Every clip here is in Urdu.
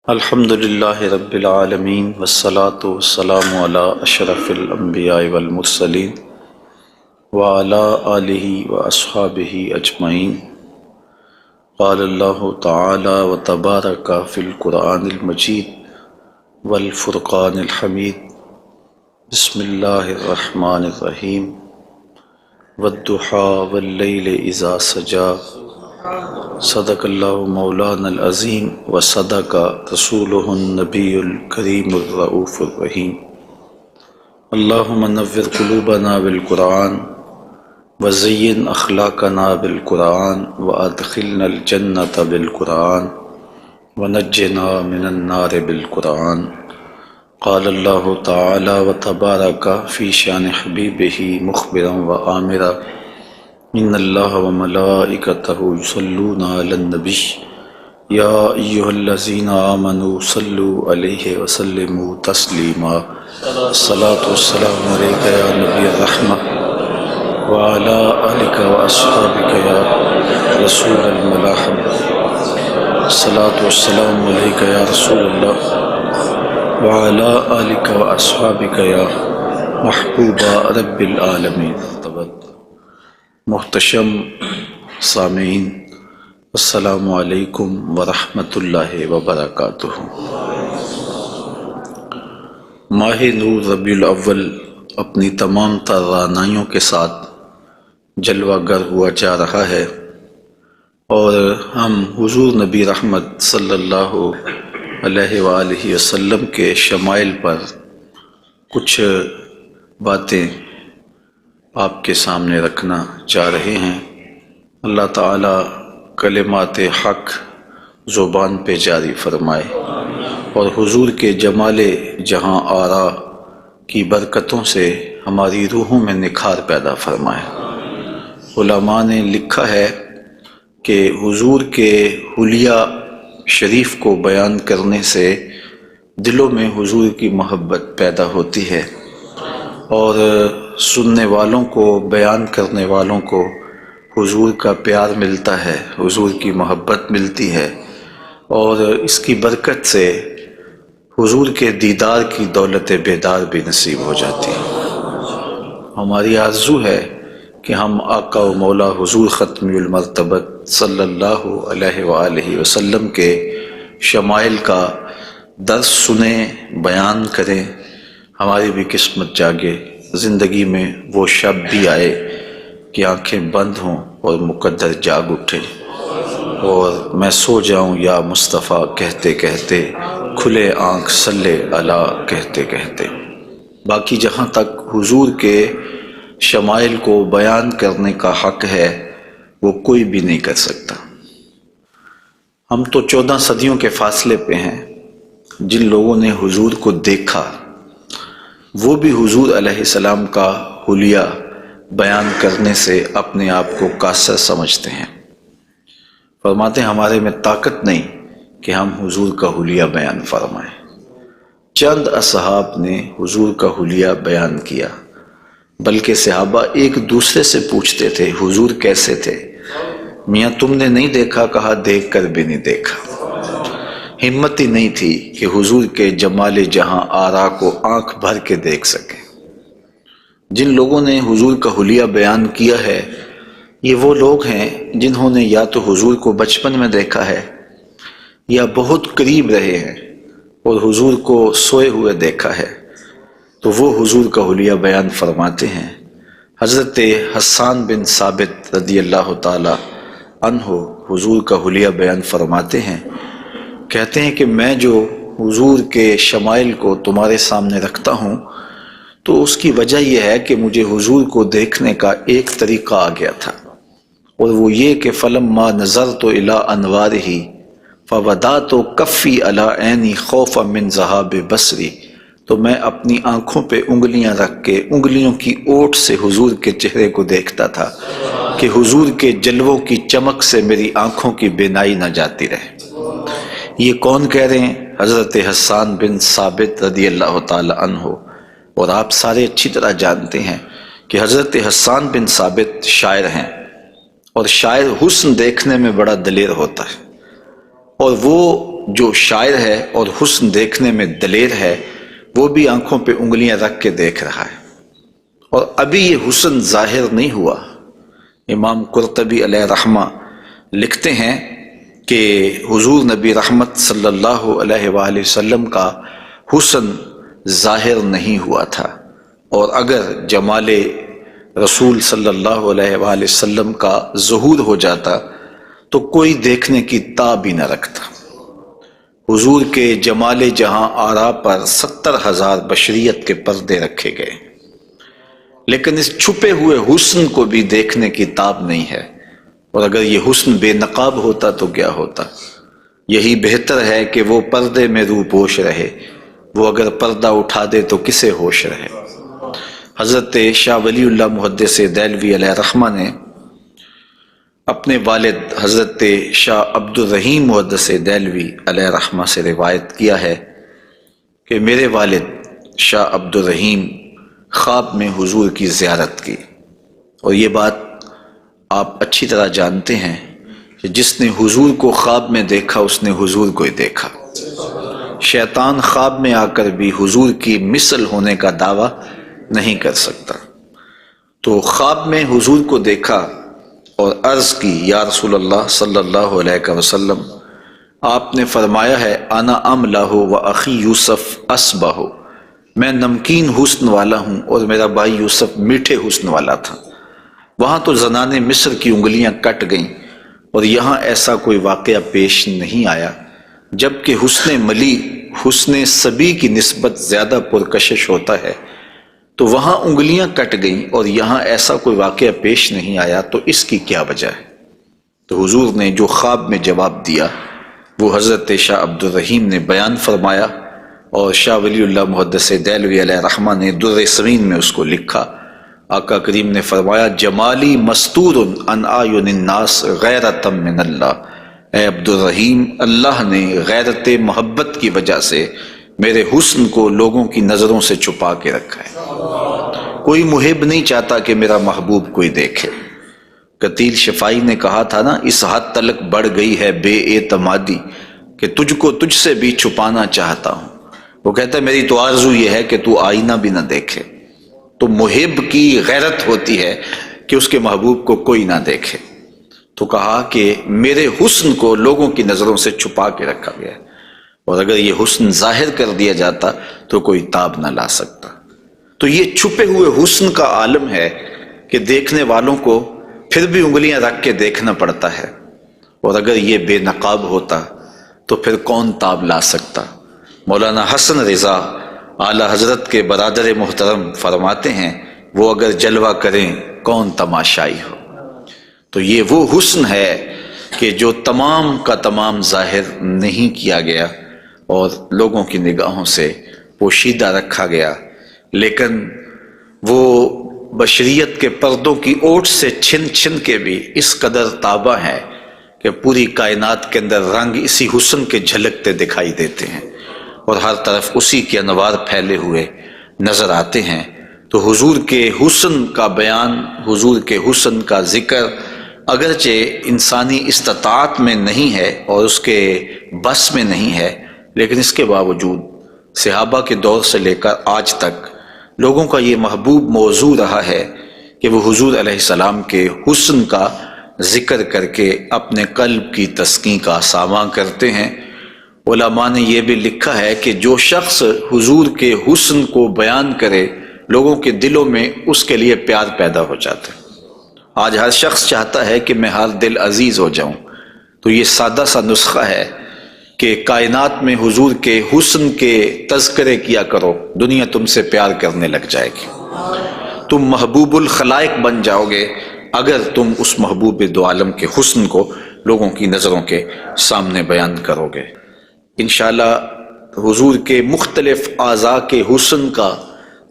الحمد للہ رب العالمین والصلاة والسلام علی اشرف الانبیاء والمرسلین وعلی آلہ واصحابہ اجمعین۔ قال اللہ تعالی وتبارک فی القرآن المجید والفرقان الحمید۔ بسم اللہ الرحمن الرحیم۔ والضحیٰ واللیل اذا سجی، صدق اللہ مولانا العظیم وصدق رسولہ النبی الکریم الرؤوف الرحیم۔ اللہم نور قلوبنا بالقرآن وزین اخلاقنا بالقرآن وادخلنا الجنۃ بالقرآن ونجنا من النار بالقرآن۔ قال اللہ تعالی وتبارک فی شان حبیبہ مخبرا وآمرا، ان اللہ وملائکتہ یصلون علی النبی یا ایہا الذین آمنوا صلوا علیہ وسلموا تسلیما۔ الصلاۃ والسلام علیک یا نبی الرحمہ وعلی آلک واصحابک یا رسول الملاحمہ۔ الصلاۃ والسلام علیک یا رسول اللہ وعلی آلک واصحابک یا محبوب رب العالمین۔ محتشم سامعین، السلام علیکم ورحمۃ اللہ وبرکاتہ۔ ماہ نور ربیع الاول اپنی تمام تر رعنائیوں کے ساتھ جلوہ گر ہوا جا رہا ہے، اور ہم حضور نبی رحمت صلی اللہ علیہ وآلہ وسلم کے شمائل پر کچھ باتیں آپ کے سامنے رکھنا چاہ رہے ہیں۔ اللہ تعالیٰ کلمات حق زبان پہ جاری فرمائے، اور حضور کے جمال جہاں آرا کی برکتوں سے ہماری روحوں میں نکھار پیدا فرمائے۔ علماء نے لکھا ہے کہ حضور کے حلیہ شریف کو بیان کرنے سے دلوں میں حضور کی محبت پیدا ہوتی ہے، اور سننے والوں کو، بیان کرنے والوں کو حضور کا پیار ملتا ہے، حضور کی محبت ملتی ہے، اور اس کی برکت سے حضور کے دیدار کی دولت بیدار بھی نصیب ہو جاتی ہے۔ ہماری آرزو ہے کہ ہم آقا و مولا حضور ختمی المرتبت صلی اللہ علیہ وآلہ وسلم کے شمائل کا درس سنیں، بیان کریں، ہماری بھی قسمت جاگے، زندگی میں وہ شب بھی آئے کہ آنکھیں بند ہوں اور مقدر جاگ اٹھے، اور میں سو جاؤں یا مصطفیٰ کہتے کہتے، کھلے آنکھ صلی علی کہتے کہتے۔ باقی جہاں تک حضور کے شمائل کو بیان کرنے کا حق ہے، وہ کوئی بھی نہیں کر سکتا۔ ہم تو 14 صدیوں کے فاصلے پہ ہیں۔ جن لوگوں نے حضور کو دیکھا وہ بھی حضور علیہ السلام کا حلیہ بیان کرنے سے اپنے آپ کو قاصر سمجھتے ہیں۔ فرماتے ہیں ہمارے میں طاقت نہیں کہ ہم حضور کا حلیہ بیان فرمائیں۔ چند اصحاب نے حضور کا حلیہ بیان کیا، بلکہ صحابہ ایک دوسرے سے پوچھتے تھے حضور کیسے تھے؟ میاں تم نے نہیں دیکھا؟ کہا دیکھ کر بھی نہیں دیکھا۔ ہمت ہی نہیں تھی کہ حضور کے جمال جہاں آرا کو آنکھ بھر کے دیکھ سکے۔ جن لوگوں نے حضور کا حلیہ بیان کیا ہے، یہ وہ لوگ ہیں جنہوں نے یا تو حضور کو بچپن میں دیکھا ہے، یا بہت قریب رہے ہیں اور حضور کو سوئے ہوئے دیکھا ہے، تو وہ حضور کا حلیہ بیان فرماتے ہیں۔ حضرت حسان بن ثابت رضی اللہ تعالی عنہ حضور کا حلیہ بیان فرماتے ہیں، کہتے ہیں کہ میں جو حضور کے شمائل کو تمہارے سامنے رکھتا ہوں، تو اس کی وجہ یہ ہے کہ مجھے حضور کو دیکھنے کا ایک طریقہ آ گیا تھا، اور وہ یہ کہ فلما نظرت الی انوارہ فودعت کفی علی عینی خوفا من ذہاب بصری، تو میں اپنی آنکھوں پہ انگلیاں رکھ کے انگلیوں کی اوٹ سے حضور کے چہرے کو دیکھتا تھا کہ حضور کے جلووں کی چمک سے میری آنکھوں کی بینائی نہ جاتی رہے۔ یہ کون کہہ رہے ہیں؟ حضرت حسان بن ثابت رضی اللہ تعالی عنہ۔ اور آپ سارے اچھی طرح جانتے ہیں کہ حضرت حسان بن ثابت شاعر ہیں، اور شاعر حسن دیکھنے میں بڑا دلیر ہوتا ہے، اور وہ جو شاعر ہے اور حسن دیکھنے میں دلیر ہے وہ بھی آنکھوں پہ انگلیاں رکھ کے دیکھ رہا ہے، اور ابھی یہ حسن ظاہر نہیں ہوا۔ امام قرطبی علیہ رحمہ لکھتے ہیں کہ حضور نبی رحمت صلی اللہ علیہ وآلہ وسلم کا حسن ظاہر نہیں ہوا تھا، اور اگر جمال رسول صلی اللہ علیہ وآلہ وسلم کا ظہور ہو جاتا تو کوئی دیکھنے کی تاب ہی نہ رکھتا۔ حضور کے جمال جہاں آرا پر 70,000 بشریت کے پردے رکھے گئے، لیکن اس چھپے ہوئے حسن کو بھی دیکھنے کی تاب نہیں ہے، اور اگر یہ حسن بے نقاب ہوتا تو کیا ہوتا؟ یہی بہتر ہے کہ وہ پردے میں روح پوش رہے، وہ اگر پردہ اٹھا دے تو کسے ہوش رہے۔ حضرت شاہ ولی اللہ محدث دہلوی علیہ رحمہ نے اپنے والد حضرت شاہ عبد الرحیم محدث دہلوی علیہ رحمہ سے روایت کیا ہے کہ میرے والد شاہ عبد الرحیم خواب میں حضور کی زیارت کی، اور یہ بات آپ اچھی طرح جانتے ہیں کہ جس نے حضور کو خواب میں دیکھا اس نے حضور کو ہی دیکھا۔ شیطان خواب میں آ کر بھی حضور کی مثل ہونے کا دعویٰ نہیں کر سکتا۔ تو خواب میں حضور کو دیکھا اور عرض کی، یا رسول اللہ صلی اللہ علیہ وسلم، آپ نے فرمایا ہے انا املہ و اخی یوسف اسبہ، میں نمکین حسن والا ہوں اور میرا بھائی یوسف میٹھے حسن والا تھا۔ وہاں تو زنان مصر کی انگلیاں کٹ گئیں، اور یہاں ایسا کوئی واقعہ پیش نہیں آیا، جبکہ حسن ملی حسن صبی کی نسبت زیادہ پرکشش ہوتا ہے، تو وہاں انگلیاں کٹ گئیں اور یہاں ایسا کوئی واقعہ پیش نہیں آیا، تو اس کی کیا وجہ ہے؟ تو حضور نے جو خواب میں جواب دیا وہ حضرت شاہ عبد الرحیم نے بیان فرمایا، اور شاہ ولی اللہ محدث دہلوی علیہ رحمہ نے در ثمین میں اس کو لکھا۔ آقا کریم نے فرمایا جمالی مستور عن اعین الناس غیرۃ من اللہ، اے عبد الرحیم، اللہ نے غیرت محبت کی وجہ سے میرے حسن کو لوگوں کی نظروں سے چھپا کے رکھا ہے۔ کوئی محب نہیں چاہتا کہ میرا محبوب کوئی دیکھے۔ قتیل شفائی نے کہا تھا نا، اس حد تلک بڑھ گئی ہے بے اعتمادی کہ تجھ کو تجھ سے بھی چھپانا چاہتا ہوں۔ وہ کہتا ہے میری تو آرزو یہ ہے کہ تو آئینہ بھی نہ دیکھے۔ تو محب کی غیرت ہوتی ہے کہ اس کے محبوب کو کوئی نہ دیکھے۔ تو کہا کہ میرے حسن کو لوگوں کی نظروں سے چھپا کے رکھا گیا ہے، اور اگر یہ حسن ظاہر کر دیا جاتا تو کوئی تاب نہ لا سکتا۔ تو یہ چھپے ہوئے حسن کا عالم ہے کہ دیکھنے والوں کو پھر بھی انگلیاں رکھ کے دیکھنا پڑتا ہے، اور اگر یہ بے نقاب ہوتا تو پھر کون تاب لا سکتا؟ مولانا حسن رضا اعلیٰ حضرت کے برادر محترم فرماتے ہیں وہ اگر جلوہ کریں کون تماشائی ہو۔ تو یہ وہ حسن ہے کہ جو تمام کا تمام ظاہر نہیں کیا گیا اور لوگوں کی نگاہوں سے پوشیدہ رکھا گیا، لیکن وہ بشریت کے پردوں کی اوٹ سے چھن چھن کے بھی اس قدر تابہ ہے کہ پوری کائنات کے اندر رنگ اسی حسن کے جھلکتے دکھائی دیتے ہیں، اور ہر طرف اسی کے انوار پھیلے ہوئے نظر آتے ہیں۔ تو حضور کے حسن کا بیان، حضور کے حسن کا ذکر اگرچہ انسانی استطاعت میں نہیں ہے اور اس کے بس میں نہیں ہے، لیکن اس کے باوجود صحابہ کے دور سے لے کر آج تک لوگوں کا یہ محبوب موضوع رہا ہے کہ وہ حضور علیہ السلام کے حسن کا ذکر کر کے اپنے قلب کی تسکین کا ساماں کرتے ہیں۔ علماء نے یہ بھی لکھا ہے کہ جو شخص حضور کے حسن کو بیان کرے لوگوں کے دلوں میں اس کے لیے پیار پیدا ہو جاتا ہے۔ آج ہر شخص چاہتا ہے کہ میں ہر دل عزیز ہو جاؤں، تو یہ سادہ سا نسخہ ہے کہ کائنات میں حضور کے حسن کے تذکرے کیا کرو، دنیا تم سے پیار کرنے لگ جائے گی۔ تم محبوب الخلائق بن جاؤ گے اگر تم اس محبوب دو عالم کے حسن کو لوگوں کی نظروں کے سامنے بیان کرو گے۔ انشاءاللہ حضور کے مختلف اعضاء کے حسن کا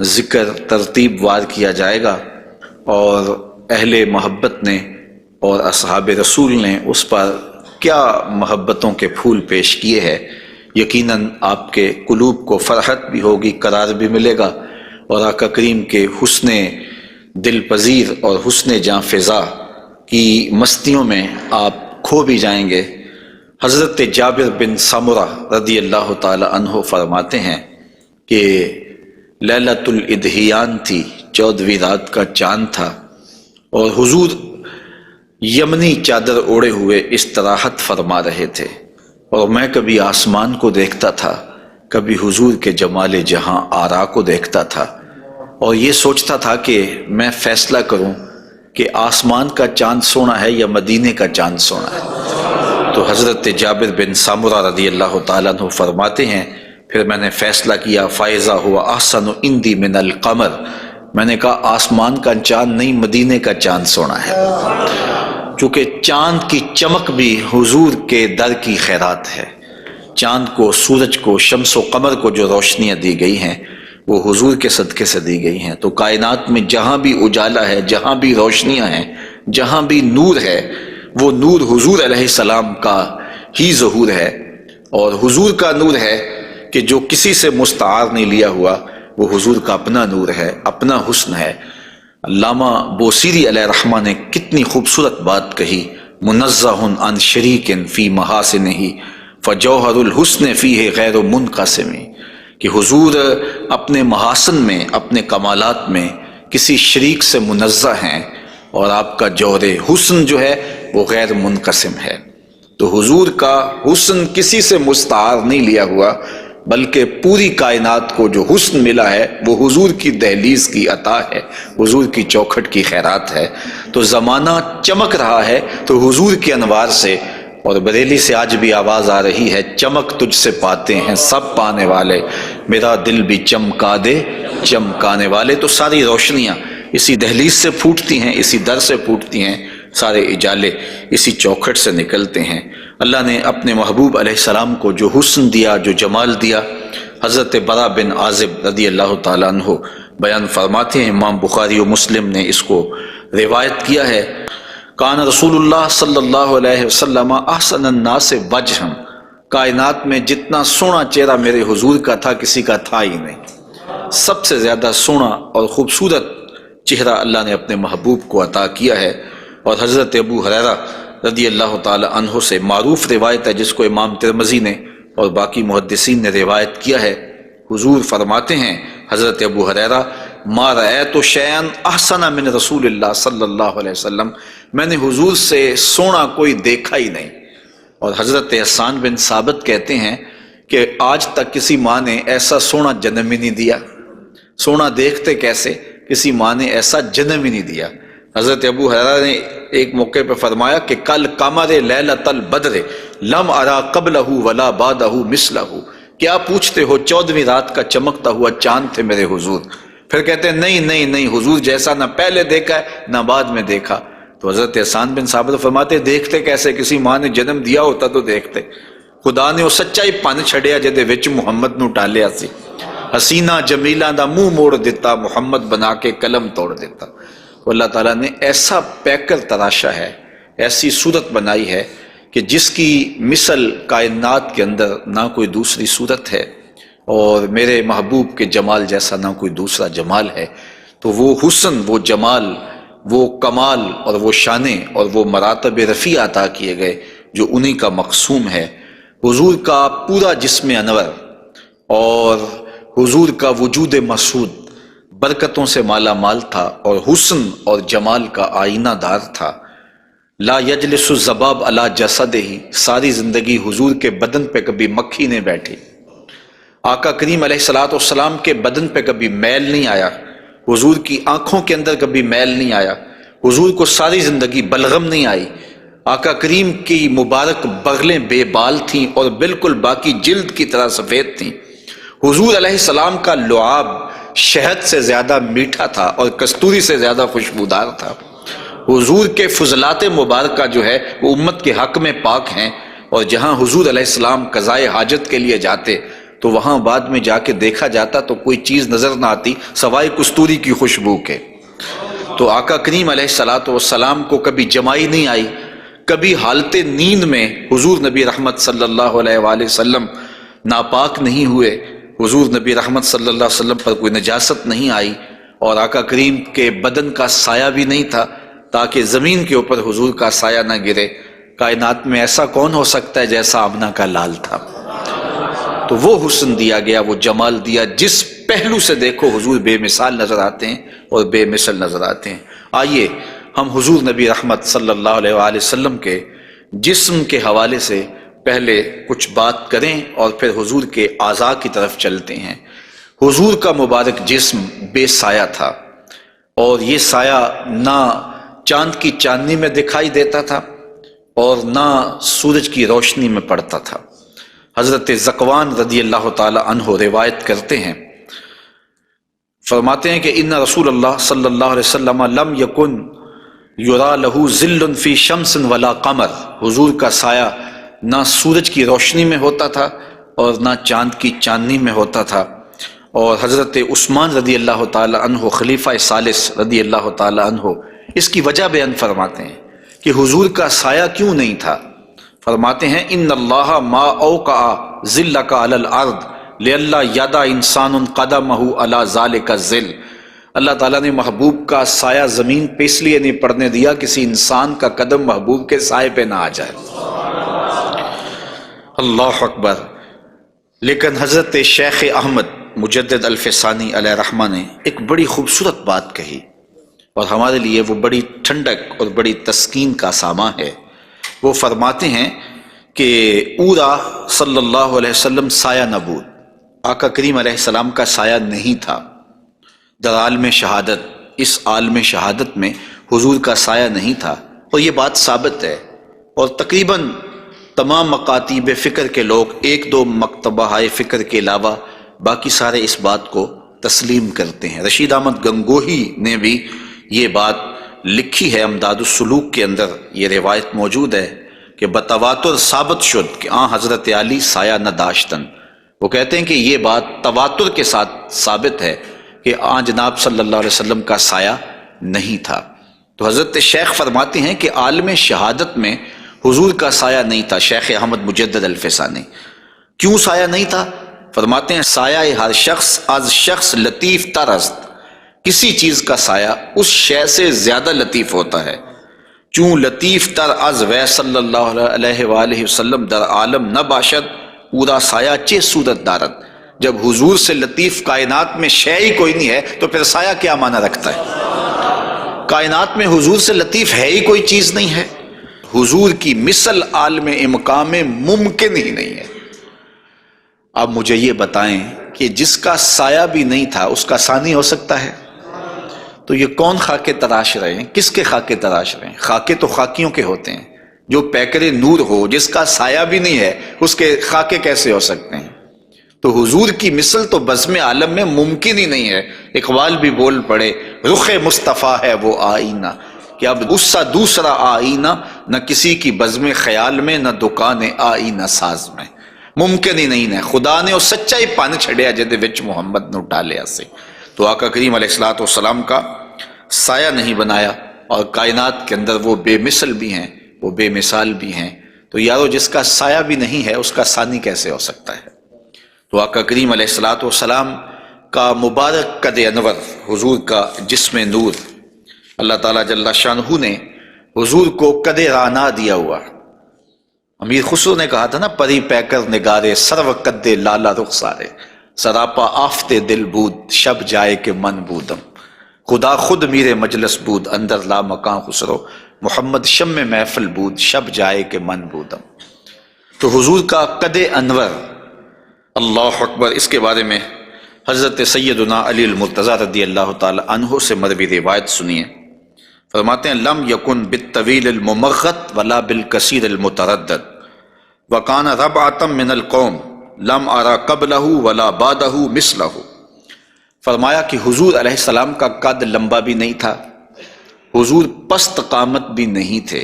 ذکر ترتیب وار کیا جائے گا، اور اہل محبت نے اور اصحاب رسول نے اس پر کیا محبتوں کے پھول پیش کیے ہیں۔ یقیناً آپ کے قلوب کو فرحت بھی ہوگی، قرار بھی ملے گا، اور آقا کریم کے حسن دل پذیر اور حسن جاں فضا کی مستیوں میں آپ کھو بھی جائیں گے۔ حضرت جابر بن سمرہ رضی اللہ تعالی عنہ فرماتے ہیں کہ لیلۃ الادحیان تھی، 14ویں رات کا چاند تھا، اور حضور یمنی چادر اوڑے ہوئے استراحت فرما رہے تھے، اور میں کبھی آسمان کو دیکھتا تھا، کبھی حضور کے جمال جہاں آرا کو دیکھتا تھا، اور یہ سوچتا تھا کہ میں فیصلہ کروں کہ آسمان کا چاند سونا ہے یا مدینے کا چاند سونا ہے۔ تو حضرت جابر بن سمرہ رضی اللہ تعالیٰ عنہ فرماتے ہیں پھر میں نے فیصلہ کیا فائزہ ہوا احسن عندی من القمر، میں نے کہا آسمان کا چاند نہیں، مدینے کا چاند سونا ہے، چونکہ چاند کی چمک بھی حضور کے در کی خیرات ہے۔ چاند کو، سورج کو، شمس و قمر کو جو روشنیاں دی گئی ہیں وہ حضور کے صدقے سے دی گئی ہیں۔ تو کائنات میں جہاں بھی اجالا ہے، جہاں بھی روشنیاں ہیں، جہاں بھی نور ہے، وہ نور حضور علیہ السلام کا ہی ظہور ہے، اور حضور کا نور ہے کہ جو کسی سے مستعار نہیں لیا ہوا، وہ حضور کا اپنا نور ہے، اپنا حسن ہے۔ علامہ بوصیری علیہ الرحمہ نے کتنی خوبصورت بات کہی، منزہ عن شریک فی محاسنہ فجوہر الحسن فیہ غیر منقسم، کہ حضور اپنے محاسن میں، اپنے کمالات میں کسی شریک سے منزہ ہیں، اور آپ کا جوہر حسن جو ہے وہ غیر منقسم ہے۔ تو حضور کا حسن کسی سے مستعار نہیں لیا ہوا، بلکہ پوری کائنات کو جو حسن ملا ہے وہ حضور کی دہلیز کی عطا ہے، حضور کی چوکھٹ کی خیرات ہے۔ تو زمانہ چمک رہا ہے تو حضور کے انوار سے، اور بریلی سے آج بھی آواز آ رہی ہے، چمک تجھ سے پاتے ہیں سب پانے والے، میرا دل بھی چمکا دے چمکانے والے۔ تو ساری روشنیاں اسی دہلیز سے پھوٹتی ہیں، اسی در سے پھوٹتی ہیں، سارے اجالے اسی چوکھٹ سے نکلتے ہیں۔ اللہ نے اپنے محبوب علیہ السلام کو جو حسن دیا، جو جمال دیا، حضرت برا بن عازب رضی اللہ تعالیٰ عنہ بیان فرماتے ہیں، امام بخاری و مسلم نے اس کو روایت کیا ہے، کان رسول اللہ صلی اللہ علیہ وسلم احسن الناس وجہا، کائنات میں جتنا سونا چہرہ میرے حضور کا تھا کسی کا تھا ہی نہیں، سب سے زیادہ سونا اور خوبصورت چہرہ اللہ نے اپنے محبوب کو عطا کیا ہے۔ اور حضرت ابو ہریرہ رضی اللہ تعالی عنہ سے معروف روایت ہے، جس کو امام ترمذی نے اور باقی محدثین نے روایت کیا ہے، حضور فرماتے ہیں حضرت ابو ہریرہ، ما رأیت شیئا احسن من رسول اللہ صلی اللہ علیہ وسلم، میں نے حضور سے سونا کوئی دیکھا ہی نہیں۔ اور حضرت حسان بن ثابت کہتے ہیں کہ آج تک کسی ماں نے ایسا سونا جنم ہی نہیں دیا، سونا دیکھتے کیسے، کسی ماں نے ایسا جنم ہی نہیں دیا۔ حضرت ابو ہریرہ نے ایک موقع پہ فرمایا کہ کل قمر لیلۃ البدر لم ارا قبلہ ولا بعدہ مثلہ، کیا پوچھتے ہو 14ویں رات کا چمکتا ہوا چاند تھے میرے حضور؟ پھر کہتے ہیں نہیں نہیں نہیں، حضور جیسا نہ پہلے دیکھا ہے نہ بعد میں دیکھا۔ تو حضرت حسان بن ثابت فرماتے دیکھتے کیسے، کسی ماں نے جنم دیا ہوتا تو دیکھتے۔ خدا نے وہ سچائی پن چھڑیا جدے وچ محمد نو ٹالیا سی، حسینہ جمیلہ دا منہ موڑ دیتا، محمد بنا کے قلم توڑ دیتا۔ تو اللہ تعالیٰ نے ایسا پیکر تراشا ہے، ایسی صورت بنائی ہے کہ جس کی مثل کائنات کے اندر نہ کوئی دوسری صورت ہے، اور میرے محبوب کے جمال جیسا نہ کوئی دوسرا جمال ہے۔ تو وہ حسن، وہ جمال، وہ کمال اور وہ شانیں اور وہ مراتب رفیع عطا کیے گئے جو انہی کا مقسوم ہے۔ حضور کا پورا جسم انور اور حضور کا وجود مسعود برکتوں سے مالا مال تھا، اور حسن اور جمال کا آئینہ دار تھا۔ لا یجلس الذباب علی جسدہ، ساری زندگی حضور کے بدن پہ کبھی مکھی نہیں بیٹھی، آقا کریم علیہ السلام کے بدن پہ کبھی میل نہیں آیا، حضور کی آنکھوں کے اندر کبھی میل نہیں آیا، حضور کو ساری زندگی بلغم نہیں آئی، آقا کریم کی مبارک بغلیں بے بال تھیں اور بالکل باقی جلد کی طرح سفید تھیں۔ حضور علیہ السلام کا لعاب شہد سے زیادہ میٹھا تھا اور کستوری سے زیادہ خوشبودار تھا۔ حضور کے فضلات مبارکہ جو ہے وہ امت کے حق میں پاک ہیں، اور جہاں حضور علیہ السلام قضائے حاجت کے لیے جاتے تو وہاں بعد میں جا کے دیکھا جاتا تو کوئی چیز نظر نہ آتی سوائے کستوری کی خوشبو کے۔ تو آقا کریم علیہ السلام کو کبھی جمائی نہیں آئی، کبھی حالت نیند میں حضور نبی رحمت صلی اللہ علیہ وآلہ وسلم ناپاک نہیں ہوئے، حضور نبی رحمت صلی اللہ علیہ وسلم پر کوئی نجاست نہیں آئی، اور آقا کریم کے بدن کا سایہ بھی نہیں تھا تاکہ زمین کے اوپر حضور کا سایہ نہ گرے۔ کائنات میں ایسا کون ہو سکتا ہے جیسا آمنہ کا لال تھا؟ تو وہ حسن دیا گیا، وہ جمال دیا، جس پہلو سے دیکھو حضور بے مثال نظر آتے ہیں اور بے مثل نظر آتے ہیں۔ آئیے ہم حضور نبی رحمت صلی اللہ علیہ وآلہ وسلم کے جسم کے حوالے سے پہلے کچھ بات کریں اور پھر حضور کے اعضاء کی طرف چلتے ہیں۔ حضور کا مبارک جسم بے سایہ تھا، اور یہ سایہ نہ چاند کی چاندنی میں دکھائی دیتا تھا اور نہ سورج کی روشنی میں پڑتا تھا۔ حضرت ذکوان رضی اللہ تعالی عنہ روایت کرتے ہیں، فرماتے ہیں کہ ان رسول اللہ صلی اللہ علیہ وسلم لم یکن یرا لہ ظل فی شمس ولا قمر، حضور کا سایہ نہ سورج کی روشنی میں ہوتا تھا اور نہ چاند کی چاندنی میں ہوتا تھا۔ اور حضرت عثمان رضی اللہ تعالی عنہ خلیفہ ثالث رضی اللہ تعالی عنہ اس کی وجہ بیان فرماتے ہیں کہ حضور کا سایہ کیوں نہیں تھا۔ فرماتے ہیں ان اللہ ما اوقع ظلک علی الارض لئلا یدع انسان قدمہ علی ذلک الظل، اللہ تعالیٰ نے محبوب کا سایہ زمین پہ اس لیے نہیں پڑنے دیا کسی انسان کا قدم محبوب کے سائے پہ نہ آ جائے۔ اللہ اکبر۔ لیکن حضرت شیخ احمد مجدد الفسانی علیہ رحمہ نے ایک بڑی خوبصورت بات کہی، اور ہمارے لیے وہ بڑی ٹھنڈک اور بڑی تسکین کا سامان ہے۔ وہ فرماتے ہیں کہ اورا صلی اللہ علیہ وسلم سایہ نبود، آقا کریم علیہ السلام کا سایہ نہیں تھا۔ در عالم شہادت، اس عالم شہادت میں حضور کا سایہ نہیں تھا، اور یہ بات ثابت ہے، اور تقریباً تمام مکاتیب فکر کے لوگ ایک دو مکتبہ فکر کے علاوہ باقی سارے اس بات کو تسلیم کرتے ہیں۔ رشید احمد گنگوہی نے بھی یہ بات لکھی ہے، امداد السلوک کے اندر یہ روایت موجود ہے کہ بتواتر ثابت شد کہ حضرت علی سایہ نہ داشتن۔ وہ کہتے ہیں کہ یہ بات تواتر کے ساتھ ثابت ہے کہ جناب صلی اللہ علیہ وسلم کا سایہ نہیں تھا۔ تو حضرت شیخ فرماتے ہیں کہ عالم شہادت میں حضور کا سایہ نہیں تھا۔ شیخ احمد مجدد الفسانی، کیوں سایہ نہیں تھا؟ فرماتے ہیں سایہ ہر شخص از شخص لطیف تر است، کسی چیز کا سایہ اس شے سے زیادہ لطیف ہوتا ہے، چون لطیف تر از وی صلی اللہ علیہ وآلہ وسلم در عالم نہ باشد پورا سایہ چے صورت دارت۔ جب حضور سے لطیف کائنات میں شے ہی کوئی نہیں ہے تو پھر سایہ کیا معنی رکھتا ہے؟ کائنات میں حضور سے لطیف ہے ہی کوئی چیز نہیں ہے، حضور کی مثل عالم امکان میں ممکن ہی نہیں ہے۔ اب مجھے یہ بتائیں کہ جس کا سایہ بھی نہیں تھا اس کا ثانی ہو سکتا ہے؟ تو یہ کون خاکے تراش رہے ہیں؟ کس کے خاکے تراش رہے ہیں؟ خاکے تو خاکیوں کے ہوتے ہیں۔ جو پیکر نور ہو، جس کا سایہ بھی نہیں ہے، اس کے خاکے کیسے ہو سکتے ہیں؟ تو حضور کی مثل تو بزم عالم میں ممکن ہی نہیں ہے۔ اقبال بھی بول پڑے رخ مصطفیٰ ہے وہ آئینہ، کہ اب اس سا دوسرا آئینہ نہ کسی کی بزم خیال میں نہ دکان آئینہ ساز میں، ممکن ہی نہیں ہے۔ خدا نے وہ سچا ہی پن چھڑیا جدے وچ محمد نو ڈالیا سے۔ تو آقا کریم علیہ الصلوۃ والسلام کا سایہ نہیں بنایا، اور کائنات کے اندر وہ بے مثل بھی ہیں، وہ بے مثال بھی ہیں۔ تو یارو جس کا سایہ بھی نہیں ہے اس کا ثانی کیسے ہو سکتا ہے؟ تو آقا کریم علیہ الصلوۃ والسلام کا مبارک قد انور، حضور کا جسم نور، اللہ تعالیٰ جل شانہ نے حضور کو قد رانا دیا ہوا۔ امیر خسرو نے کہا تھا نا، پری پیکر نگارے سرو قد لالا رخسارے، سراپا آفت دل بود شب جائے کہ من بودم، خدا خود میرے مجلس بود اندر لا مکان خسرو، محمد شم محفل بود شب جائے کہ من بودم۔ تو حضور کا قد انور، اللہ اکبر، اس کے بارے میں حضرت سیدنا علی المرتضیٰ رضی اللہ تعالی عنہ سے مروی روایت سنیے۔ فرماتے ہیں لم یکن بالطویل الممغت ولا بالکثیر المتردد وکان ربعۃ من القوم لم ارى قبلہ ولا بعدہ مثلہ۔ فرمایا کہ حضور علیہ السلام کا قد لمبا بھی نہیں تھا، حضور پست قامت بھی نہیں تھے،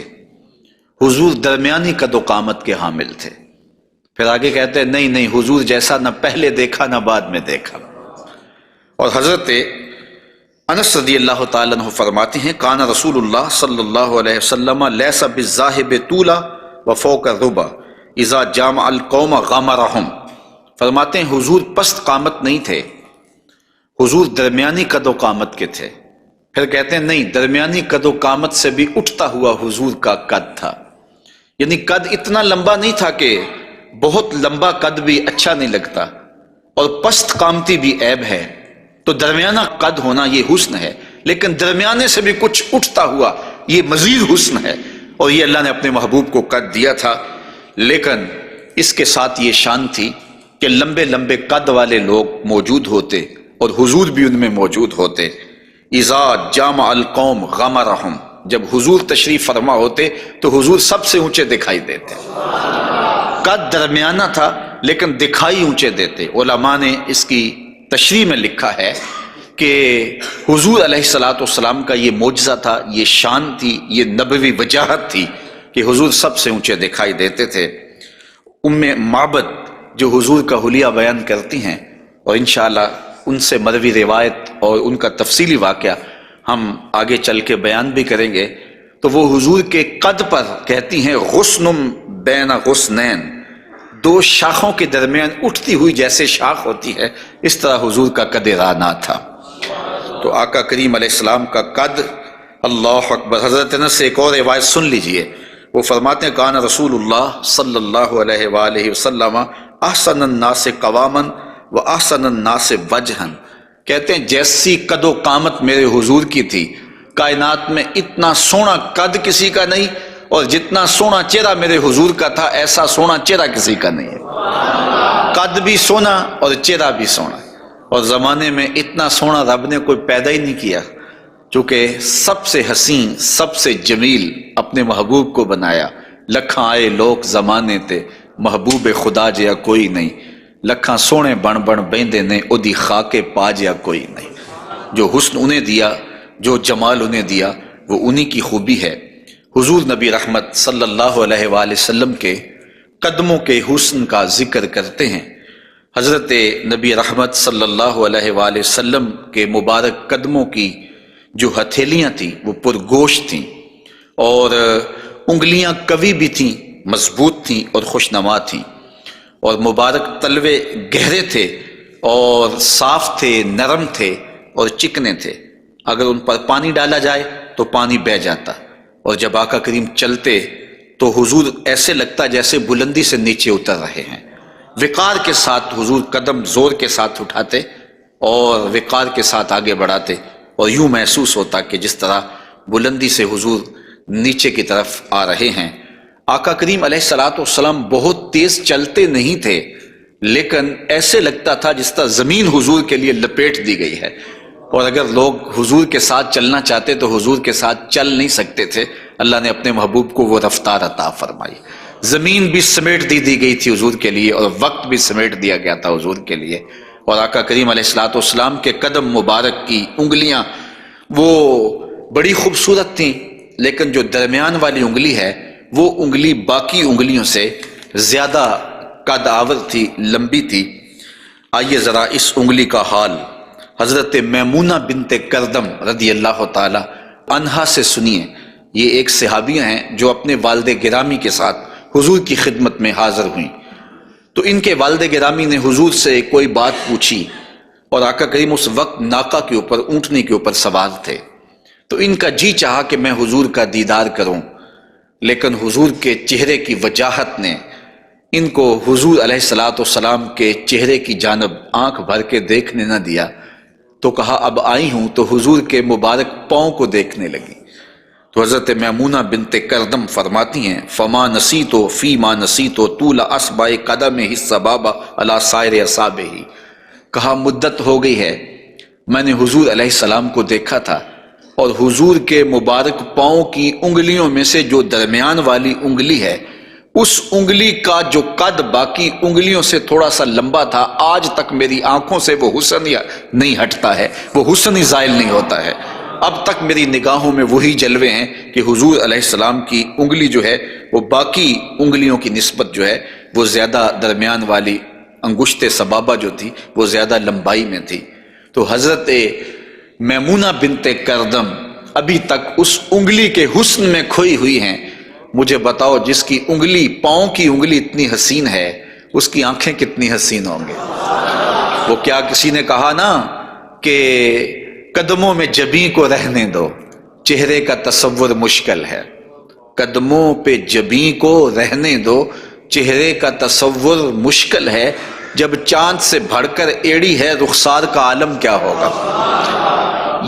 حضور درمیانی قد و قامت کے حامل تھے۔ پھر آگے کہتے ہیں نہیں حضور جیسا نہ پہلے دیکھا نہ بعد میں دیکھا۔ اور حضرت انس رضی اللہ تعالیٰ عنہ فرماتے ہیں کان رسول اللہ صلی اللہ علیہ وسلم لیس بالذاہب طولا وفوق الربا اذا جامع القوم غمرہم۔ فرماتے ہیں حضور پست قامت نہیں تھے، حضور درمیانی قد و قامت کے تھے۔ پھر کہتے ہیں نہیں، درمیانی قد و قامت سے بھی اٹھتا ہوا حضور کا قد تھا، یعنی قد اتنا لمبا نہیں تھا کہ بہت لمبا قد بھی اچھا نہیں لگتا اور پست قامتی بھی عیب ہے، تو درمیانہ قد ہونا یہ حسن ہے، لیکن درمیانے سے بھی کچھ اٹھتا ہوا یہ مزید حسن ہے، اور یہ اللہ نے اپنے محبوب کو قد دیا تھا۔ لیکن اس کے ساتھ یہ شان تھی کہ لمبے لمبے قد والے لوگ موجود ہوتے اور حضور بھی ان میں موجود ہوتے۔ اذا جامع القوم غمرہم، جب حضور تشریف فرما ہوتے تو حضور سب سے اونچے دکھائی دیتے۔ قد درمیانہ تھا لیکن دکھائی اونچے دیتے۔ علماء نے اس کی تشریح میں لکھا ہے کہ حضور علیہ السلام کا یہ معجزہ تھا، یہ شان تھی، یہ نبوی وجاہت تھی کہ حضور سب سے اونچے دکھائی دیتے تھے۔ ام معبد جو حضور کا حلیہ بیان کرتی ہیں، اور انشاءاللہ ان سے مروی روایت اور ان کا تفصیلی واقعہ ہم آگے چل کے بیان بھی کریں گے، تو وہ حضور کے قد پر کہتی ہیں غصن بین غصنین، دو شاخوں کے درمیان اٹھتی ہوئی جیسے شاخ ہوتی ہے، اس طرح حضور کا قد رانا تھا۔ تو آقا کریم علیہ السلام کا قد، اللہ اکبر۔ حضرت انس سے ایک اور روایت سن لیجئے، وہ فرماتے ہیں کان رسول اللہ صلی اللہ علیہ وآلہ وسلم احسن الناس قواما و احسن الناس وجہا، کہتے ہیں جیسی قد و قامت میرے حضور کی تھی، کائنات میں اتنا سونا قد کسی کا نہیں، اور جتنا سونا چہرہ میرے حضور کا تھا ایسا سونا چہرہ کسی کا نہیں ہے۔ قد بھی سونا اور چہرہ بھی سونا، اور زمانے میں اتنا سونا رب نے کوئی پیدا ہی نہیں کیا، چونکہ سب سے حسین سب سے جمیل اپنے محبوب کو بنایا۔ لکھاں آئے لوگ زمانے تے محبوب خدا جیا کوئی نہیں، لکھاں سونے بن بن بیندے نے اودی خاک پا جیا کوئی نہیں۔ جو حسن انہیں دیا، جو جمال انہیں دیا، وہ انہی کی خوبی ہے۔ حضور نبی رحمت صلی اللہ علیہ وآلہ وسلم کے قدموں کے حسن کا ذکر کرتے ہیں۔ حضرت نبی رحمت صلی اللہ علیہ وآلہ وسلم کے مبارک قدموں کی جو ہتھیلیاں تھیں وہ پرگوشت تھیں، اور انگلیاں قوی بھی تھیں، مضبوط تھیں اور خوشنما تھیں، اور مبارک تلوے گہرے تھے اور صاف تھے، نرم تھے اور چکنے تھے۔ اگر ان پر پانی ڈالا جائے تو پانی بہہ جاتا، اور جب آقا کریم چلتے تو حضور ایسے لگتا جیسے بلندی سے نیچے اتر رہے ہیں۔ وقار کے ساتھ حضور قدم زور کے ساتھ اٹھاتے اور وقار کے ساتھ آگے بڑھاتے، اور یوں محسوس ہوتا کہ جس طرح بلندی سے حضور نیچے کی طرف آ رہے ہیں۔ آقا کریم علیہ السلام بہت تیز چلتے نہیں تھے، لیکن ایسے لگتا تھا جس طرح زمین حضور کے لیے لپیٹ دی گئی ہے، اور اگر لوگ حضور کے ساتھ چلنا چاہتے تو حضور کے ساتھ چل نہیں سکتے تھے۔ اللہ نے اپنے محبوب کو وہ رفتار عطا فرمائی۔ زمین بھی سمیٹ دی گئی تھی حضور کے لیے، اور وقت بھی سمیٹ دیا گیا تھا حضور کے لیے، اور آقا کریم علیہ السلام کے قدم مبارک کی انگلیاں وہ بڑی خوبصورت تھیں، لیکن جو درمیان والی انگلی ہے وہ انگلی باقی انگلیوں سے زیادہ قد آور تھی، لمبی تھی۔ آئیے ذرا اس انگلی کا حال حضرت میمونہ بنت کردم رضی اللہ تعالی عنہا سے سنیے۔ یہ ایک صحابیہ ہیں جو اپنے والد گرامی کے ساتھ حضور کی خدمت میں حاضر ہوئیں۔ تو ان کے والد گرامی نے حضور سے کوئی بات پوچھی، اور آقا کریم اس وقت ناقہ کے اوپر، اونٹنی کے اوپر سوار تھے، تو ان کا جی چاہا کہ میں حضور کا دیدار کروں، لیکن حضور کے چہرے کی وجاہت نے ان کو حضور علیہ السلام کے چہرے کی جانب آنکھ بھر کے دیکھنے نہ دیا، تو کہا اب آئی ہوں تو حضور کے مبارک پاؤں کو دیکھنے لگی۔ تو حضرت میمونہ بنت کردم فرماتی ہیں فما نسیتو فی ما نسیتو طول اصبع قدمہ السبابہ علی سائر اصابہ، کہا مدت ہو گئی ہے میں نے حضور علیہ السلام کو دیکھا تھا، اور حضور کے مبارک پاؤں کی انگلیوں میں سے جو درمیان والی انگلی ہے، اس انگلی کا جو قد باقی انگلیوں سے تھوڑا سا لمبا تھا، آج تک میری آنکھوں سے وہ حسن نہیں ہٹتا ہے، وہ حسن ہی زائل نہیں ہوتا ہے۔ اب تک میری نگاہوں میں وہی جلوے ہیں کہ حضور علیہ السلام کی انگلی جو ہے وہ باقی انگلیوں کی نسبت جو ہے وہ زیادہ درمیان والی انگشت سبابہ جو تھی وہ زیادہ لمبائی میں تھی۔ تو حضرت میمونہ بنت کردم ابھی تک اس انگلی کے حسن میں کھوئی ہوئی ہیں۔ مجھے بتاؤ جس کی انگلی، پاؤں کی انگلی اتنی حسین ہے، اس کی آنکھیں کتنی حسین ہوں گے۔ وہ کیا کسی نے کہا نا کہ قدموں میں جبیں کو رہنے دو، چہرے کا تصور مشکل ہے۔ قدموں پہ جبیں کو رہنے دو، چہرے کا تصور مشکل ہے، جب چاند سے بڑھ کر ایڑی ہے رخسار کا عالم کیا ہوگا۔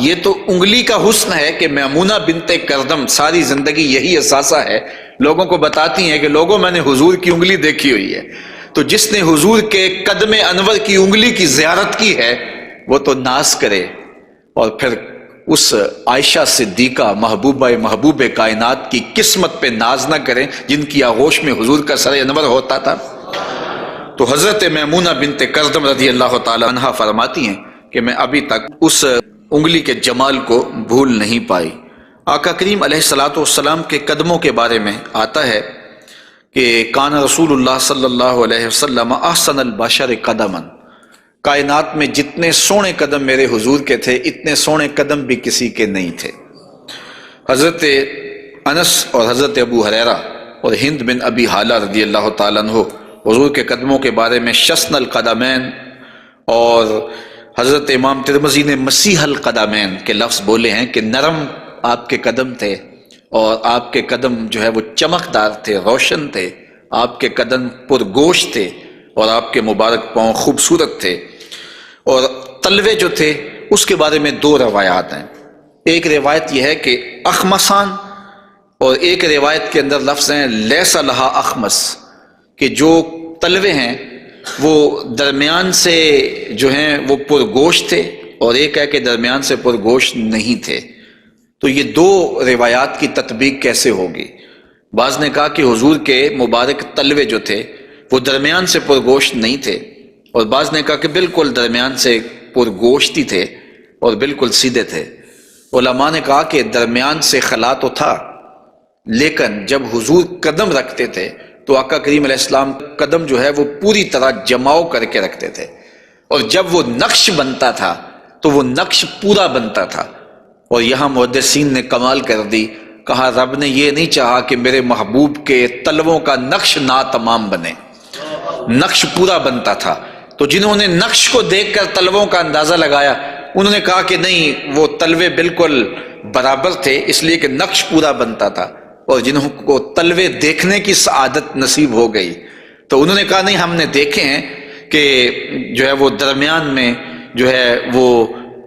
یہ تو انگلی کا حسن ہے کہ میمونہ بنت کردم ساری زندگی یہی اثاثہ ہے، لوگوں کو بتاتی ہیں کہ لوگوں میں نے حضور کی انگلی دیکھی ہوئی ہے۔ تو جس نے حضور کے قدم انور کی انگلی کی زیارت کی ہے وہ تو ناز کرے، اور پھر اس عائشہ صدیقہ محبوب کائنات کی قسمت پہ ناز نہ کریں جن کی آغوش میں حضور کا سر انور ہوتا تھا۔ تو حضرت میمونہ بنت کردم رضی اللہ تعالی عنہا فرماتی ہیں کہ میں ابھی تک اس انگلی کے جمال کو بھول نہیں پائی۔ آقا کریم علیہ الصلوۃ والسلام کے قدموں کے بارے میں آتا ہے کہ کان رسول اللہ صلی اللہ علیہ وسلم احسن البشر قدما، کائنات میں جتنے سونے قدم میرے حضور کے تھے اتنے سونے قدم بھی کسی کے نہیں تھے۔ حضرت انس اور حضرت ابو ہریرہ اور ہند بن ابی حالہ رضی اللہ تعالیٰ عنہ حضور کے قدموں کے بارے میں شسن القدمین، اور حضرت امام ترمذی نے مسیح القدمین کے لفظ بولے ہیں کہ نرم آپ کے قدم تھے، اور آپ کے قدم جو ہے وہ چمکدار تھے، روشن تھے، آپ کے قدم پرگوشت تھے، اور آپ کے مبارک پاؤں خوبصورت تھے۔ اور تلوے جو تھے اس کے بارے میں دو روایات ہیں، ایک روایت یہ ہے کہ اخمسان، اور ایک روایت کے اندر لفظ ہیں لیس لہا اخمس، کہ جو تلوے ہیں وہ درمیان سے جو ہیں وہ پرگوشت تھے، اور ایک ہے کہ درمیان سے پرگوشت نہیں تھے۔ تو یہ دو روایات کی تطبیق کیسے ہوگی؟ بعض نے کہا کہ حضور کے مبارک تلوے جو تھے وہ درمیان سے پرگوشت نہیں تھے، اور بعض نے کہا کہ بالکل درمیان سے پرگوشت ہی تھے اور بالکل سیدھے تھے۔ علماء نے کہا کہ درمیان سے خلا تو تھا، لیکن جب حضور قدم رکھتے تھے تو آقا کریم علیہ السلام قدم جو ہے وہ پوری طرح جماؤ کر کے رکھتے تھے، اور جب وہ نقش بنتا تھا تو وہ نقش پورا بنتا تھا۔ اور یہاں محدثین نے کمال کر دی، کہا رب نے یہ نہیں چاہا کہ میرے محبوب کے تلووں کا نقش ناتمام بنے، نقش پورا بنتا تھا۔ تو جنہوں نے نقش کو دیکھ کر تلووں کا اندازہ لگایا انہوں نے کہا کہ نہیں، وہ تلوے بالکل برابر تھے اس لیے کہ نقش پورا بنتا تھا، اور جنہوں کو تلوے دیکھنے کی سعادت نصیب ہو گئی تو انہوں نے کہا نہیں، ہم نے دیکھے ہیں کہ جو ہے وہ درمیان میں جو ہے وہ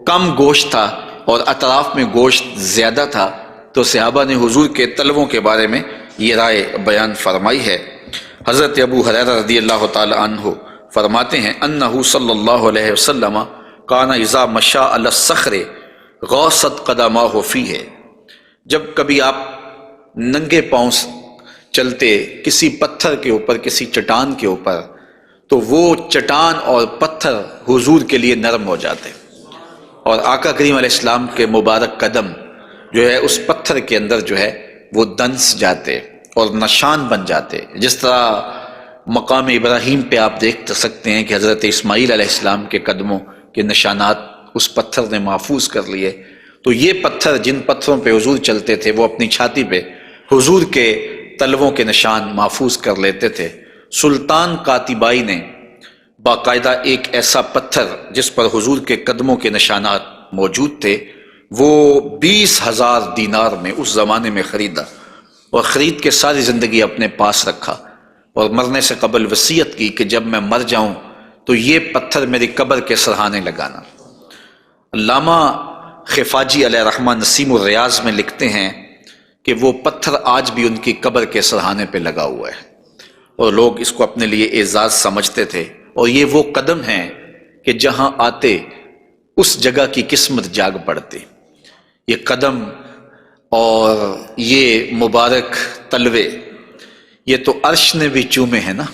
کم گوشت تھا اور اطراف میں گوشت زیادہ تھا۔ تو صحابہ نے حضور کے تلووں کے بارے میں یہ رائے بیان فرمائی ہے۔ حضرت ابو ہریرہ رضی اللہ تعالی عنہ فرماتے ہیں انہ صلی اللہ علیہ وسلم کان اذا مشى علی الصخر غاصت قدماہ فیہ، جب کبھی آپ ننگے پاؤں چلتے کسی پتھر کے اوپر، کسی چٹان کے اوپر، تو وہ چٹان اور پتھر حضور کے لیے نرم ہو جاتے، اور آقا کریم علیہ السلام کے مبارک قدم جو ہے اس پتھر کے اندر جو ہے وہ دنس جاتے اور نشان بن جاتے۔ جس طرح مقام ابراہیم پہ آپ دیکھ سکتے ہیں کہ حضرت اسماعیل علیہ السلام کے قدموں کے نشانات اس پتھر نے محفوظ کر لیے، تو یہ پتھر جن پتھروں پہ حضور چلتے تھے وہ اپنی چھاتی پہ حضور کے تلووں کے نشان محفوظ کر لیتے تھے۔ سلطان قاتبائی نے باقاعدہ ایک ایسا پتھر جس پر حضور کے قدموں کے نشانات موجود تھے وہ 20,000 دینار میں اس زمانے میں خریدا، اور خرید کے ساری زندگی اپنے پاس رکھا، اور مرنے سے قبل وصیت کی کہ جب میں مر جاؤں تو یہ پتھر میری قبر کے سرہانے لگانا۔ علامہ خفاجی علیہ رحمہ نسیم الریاض میں لکھتے ہیں کہ وہ پتھر آج بھی ان کی قبر کے سرہانے پہ لگا ہوا ہے، اور لوگ اس کو اپنے لیے اعزاز سمجھتے تھے، اور یہ وہ قدم ہیں کہ جہاں آتے اس جگہ کی قسمت جاگ پڑتی۔ یہ قدم اور یہ مبارک تلوے یہ تو عرش نے بھی چومے ہیں نا۔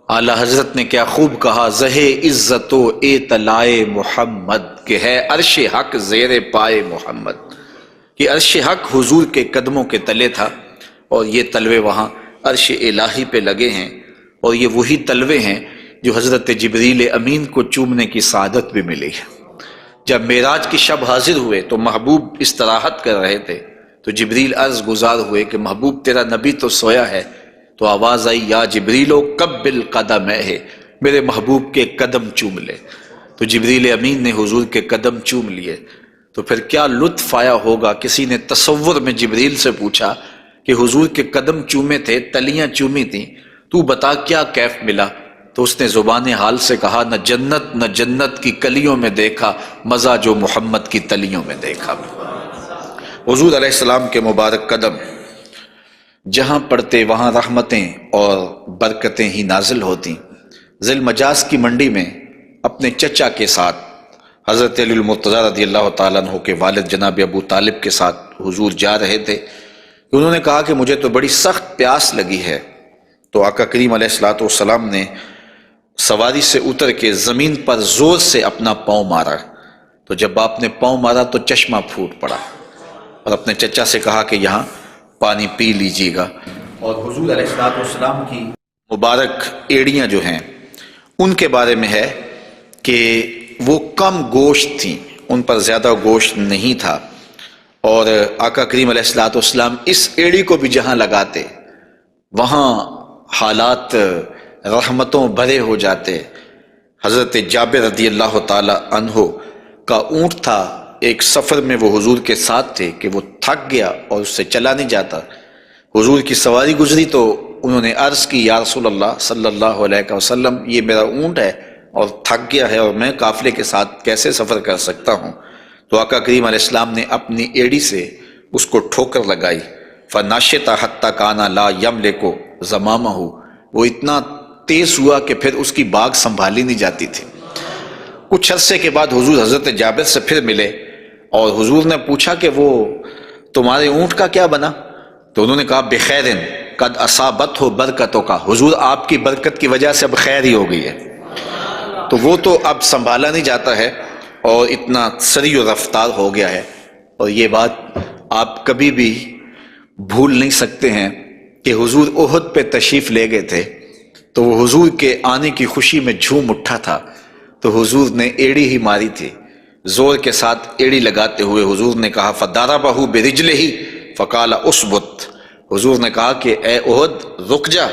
اعلیٰ حضرت نے کیا خوب کہا، زہ عزت و اطلاع محمد، کہ ہے عرش حق زیر پائے محمد، کہ عرش حق حضور کے قدموں کے تلے تھا، اور یہ تلوے وہاں عرش الہی پہ لگے ہیں، اور یہ وہی تلوے ہیں جو حضرت جبریل امین کو چومنے کی سعادت بھی ملی ہے۔ جب معراج کی شب حاضر ہوئے تو محبوب استراحت کر رہے تھے، تو جبریل عرض گزار ہوئے کہ محبوب تیرا نبی تو سویا ہے، تو آواز آئی یا جبریلو قبل قدمہ، میرے محبوب کے قدم چوم لے۔ تو جبریل امین نے حضور کے قدم چوم لیے، تو پھر کیا لطف آیا ہوگا۔ کسی نے تصور میں جبریل سے پوچھا کہ حضور کے قدم چومے تھے، تلیاں چومی تھیں، تو بتا کیا کیف ملا؟ تو اس نے زبان حال سے کہا، نہ جنت کی کلیوں میں دیکھا مزہ جو محمد کی تلیوں میں دیکھا۔ حضور علیہ السلام کے مبارک قدم جہاں پڑتے وہاں رحمتیں اور برکتیں ہی نازل ہوتی۔ ذی المجاز کی منڈی میں اپنے چچا کے ساتھ حضرت علی المرتضیٰ رضی اللہ تعالیٰ عنہ کے والد جناب ابو طالب کے ساتھ حضور جا رہے تھے۔ انہوں نے کہا کہ مجھے تو بڑی سخت پیاس لگی ہے۔ تو آقا کریم علیہ الصلوۃ والسلام نے سواری سے اتر کے زمین پر زور سے اپنا پاؤں مارا، تو جب آپ نے پاؤں مارا تو چشمہ پھوٹ پڑا، اور اپنے چچا سے کہا کہ یہاں پانی پی لیجیے گا۔ اور حضور علیہ الصلوۃ والسلام کی مبارک ایڑیاں جو ہیں ان کے بارے میں ہے کہ وہ کم گوشت تھیں، ان پر زیادہ گوشت نہیں تھا، اور آقا کریم علیہ الصلوۃ والسلام اس ایڑی کو بھی جہاں لگاتے وہاں حالات رحمتوں بھرے ہو جاتے۔ حضرت جابر رضی اللہ تعالی عنہ کا اونٹ تھا، ایک سفر میں وہ حضور کے ساتھ تھے کہ وہ تھک گیا اور اس سے چلا نہیں جاتا۔ حضور کی سواری گزری تو انہوں نے عرض کی، یا رسول اللہ صلی اللہ علیہ وسلم، یہ میرا اونٹ ہے اور تھک گیا ہے اور میں قافلے کے ساتھ کیسے سفر کر سکتا ہوں؟ تو آقا کریم علیہ السلام نے اپنی ایڑی سے اس کو ٹھوکر لگائی، فناشطا حتی کانا لا یملک زمامہ، وہ اتنا تیز ہوا کہ پھر اس کی باگ سنبھالی نہیں جاتی تھی۔ کچھ عرصے کے بعد حضور حضرت جابر سے پھر ملے اور حضور نے پوچھا کہ وہ تمہارے اونٹ کا کیا بنا؟ تو انہوں نے کہا، بخیرن قد اصابت ہو برکتوں کا، حضور آپ کی برکت کی وجہ سے اب خیر ہی ہو گئی ہے۔ تو وہ تو اب سنبھالا نہیں جاتا ہے اور اتنا سری و رفتار ہو گیا ہے۔ اور یہ بات آپ کبھی بھی بھول نہیں سکتے ہیں کہ حضور احد پہ تشریف لے گئے تھے، تو وہ حضور کے آنے کی خوشی میں جھوم اٹھا تھا، تو حضور نے ایڑی ہی ماری تھی، زور کے ساتھ ایڑی لگاتے ہوئے حضور نے کہا، فَضَرَبَهُ بِرِجْلِهِ فَقَالَ اُثْبُتْ، حضور نے کہا کہ اے احد رک جا،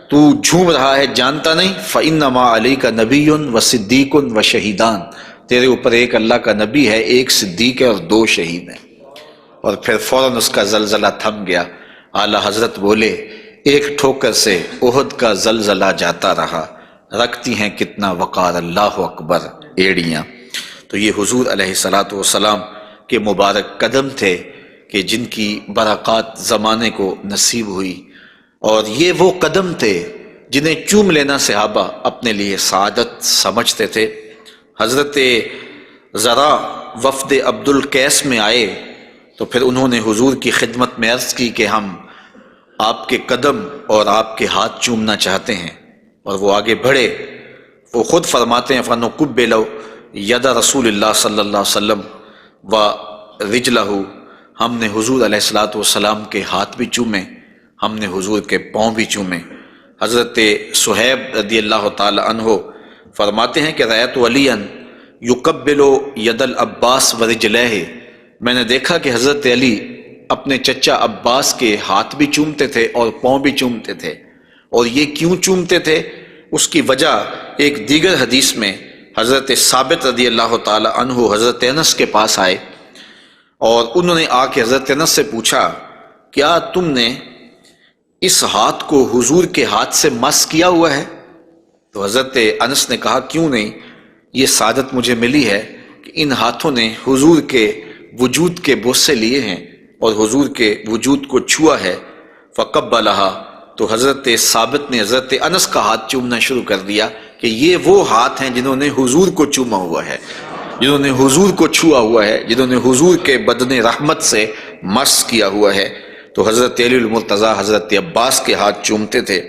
تو جھوم رہا ہے جانتا نہیں، فَإِنَّمَا عَلَيْكَ نَبِيٌّ وَصِدِّيقٌ وَشَهِيدَانِ، تیرے اوپر ایک اللہ کا نبی ہے، ایک صدیق ہے اور دو شہید ہیں۔ اور پھر فوراً اس کا زلزلہ تھم گیا۔ اعلیٰ حضرت بولے، ایک ٹھوکر سے احد کا زلزلہ جاتا رہا، رکھتی ہیں کتنا وقار اللہ اکبر ایڑیاں۔ تو یہ حضور علیہ الصلوۃ والسلام کے مبارک قدم تھے کہ جن کی برکات زمانے کو نصیب ہوئی، اور یہ وہ قدم تھے جنہیں چوم لینا صحابہ اپنے لیے سعادت سمجھتے تھے۔ حضرت ذرا وفد عبد القیس میں آئے تو پھر انہوں نے حضور کی خدمت میں عرض کی کہ ہم آپ کے قدم اور آپ کے ہاتھ چومنا چاہتے ہیں، اور وہ آگے بڑھے۔ وہ خود فرماتے ہیں، فَنُقُبِّلُ یَدَ رسول اللہ صلی اللہ علیہ وسلم وَرِجْلَهُ، ہم نے حضور علیہ الصلوۃ والسلام کے ہاتھ بھی چومے، ہم نے حضور کے پاؤں بھی چومے۔ حضرت صہیب رضی اللہ تعالی عنہ فرماتے ہیں کہ رأیت علیٰ یقبل ید العباس ورجلہ، میں نے دیکھا کہ حضرت علی اپنے چچا عباس کے ہاتھ بھی چومتے تھے اور پاؤں بھی چومتے تھے۔ اور یہ کیوں چومتے تھے؟ اس کی وجہ ایک دیگر حدیث میں حضرت ثابت رضی اللہ تعالی عنہ حضرت انس کے پاس آئے، اور انہوں نے آ کے حضرت انس سے پوچھا، کیا تم نے اس ہاتھ کو حضور کے ہاتھ سے مس کیا ہوا ہے؟ تو حضرت انس نے کہا، کیوں نہیں، یہ سعادت مجھے ملی ہے کہ ان ہاتھوں نے حضور کے وجود کے بوسے لیے ہیں اور حضور کے وجود کو چھوا ہے۔ فقبلہا، تو حضرت ثابت نے حضرت انس کا ہاتھ چومنا شروع کر دیا کہ یہ وہ ہاتھ ہیں جنہوں نے حضور کو چوما ہوا ہے، جنہوں نے حضور کو چھوا ہوا ہے، جنہوں نے حضور کے بدن رحمت سے مس کیا ہوا ہے۔ تو حضرت علی المرتضیٰ حضرت عباس کے ہاتھ چومتے تھے،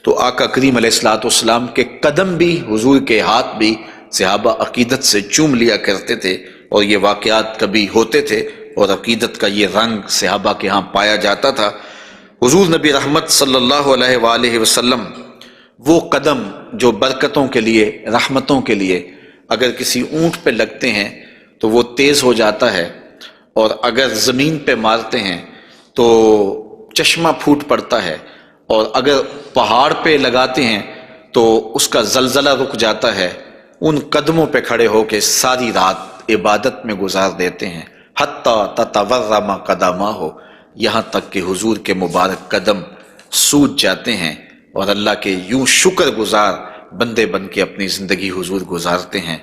تو آقا کریم علیہ الصلوۃ والسلام کے قدم بھی حضور کے ہاتھ بھی صحابہ عقیدت سے چوم لیا کرتے تھے، اور یہ واقعات کبھی ہوتے تھے اور عقیدت کا یہ رنگ صحابہ کے ہاں پایا جاتا تھا۔ حضور نبی رحمت صلی اللہ علیہ وآلہ وسلم وہ قدم جو برکتوں کے لیے، رحمتوں کے لیے اگر کسی اونٹ پہ لگتے ہیں تو وہ تیز ہو جاتا ہے، اور اگر زمین پہ مارتے ہیں تو چشمہ پھوٹ پڑتا ہے، اور اگر پہاڑ پہ لگاتے ہیں تو اس کا زلزلہ رک جاتا ہے۔ ان قدموں پہ کھڑے ہو کے ساری رات عبادت میں گزار دیتے ہیں، حتیٰ تتورم قدماہ، یہاں تک کہ حضور کے مبارک قدم سوج جاتے ہیں اور اللہ کے یوں شکر گزار بندے بن کے اپنی زندگی حضور گزارتے ہیں۔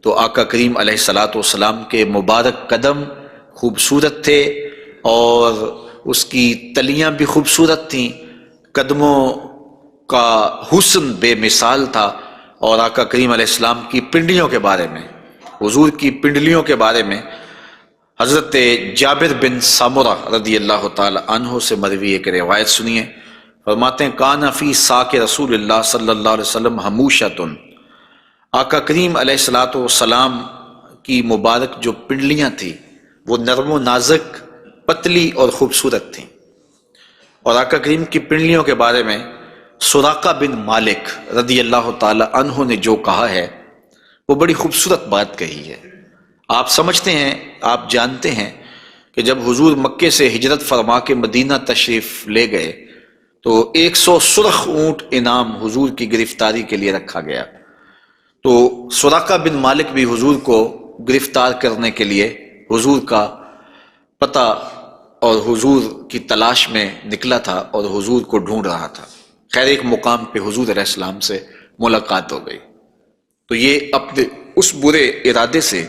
تو آقا کریم علیہ الصلوۃ والسلام کے مبارک قدم خوبصورت تھے اور اس کی تلیاں بھی خوبصورت تھیں، قدموں کا حسن بے مثال تھا۔ اور آقا کریم علیہ السلام کی پنڈلیوں کے بارے میں، حضور کی پنڈلیوں کے بارے میں حضرت جابر بن سامرہ رضی اللہ تعالی عنہ سے مروی ایک روایت سنیے۔ فرماتے ہیں کان فی ساق رسول اللہ صلی اللہ علیہ وسلم حموشۃ، آقا کریم علیہ الصلوۃ والسلام کی مبارک جو پنڈلیاں تھیں وہ نرم و نازک، پتلی اور خوبصورت تھیں۔ اور آقا کریم کی پنڈلیوں کے بارے میں سراقہ بن مالک رضی اللہ تعالی عنہ نے جو کہا ہے وہ بڑی خوبصورت بات کہی ہے۔ آپ سمجھتے ہیں، آپ جانتے ہیں کہ جب حضور مکے سے ہجرت فرما کے مدینہ تشریف لے گئے تو 100 سرخ اونٹ انعام حضور کی گرفتاری کے لیے رکھا گیا۔ تو سراقہ بن مالک بھی حضور کو گرفتار کرنے کے لیے حضور کا پتہ اور حضور کی تلاش میں نکلا تھا اور حضور کو ڈھونڈ رہا تھا۔ خیر ایک مقام پہ حضور علیہ السلام سے ملاقات ہو گئی تو یہ اپنے اس برے ارادے سے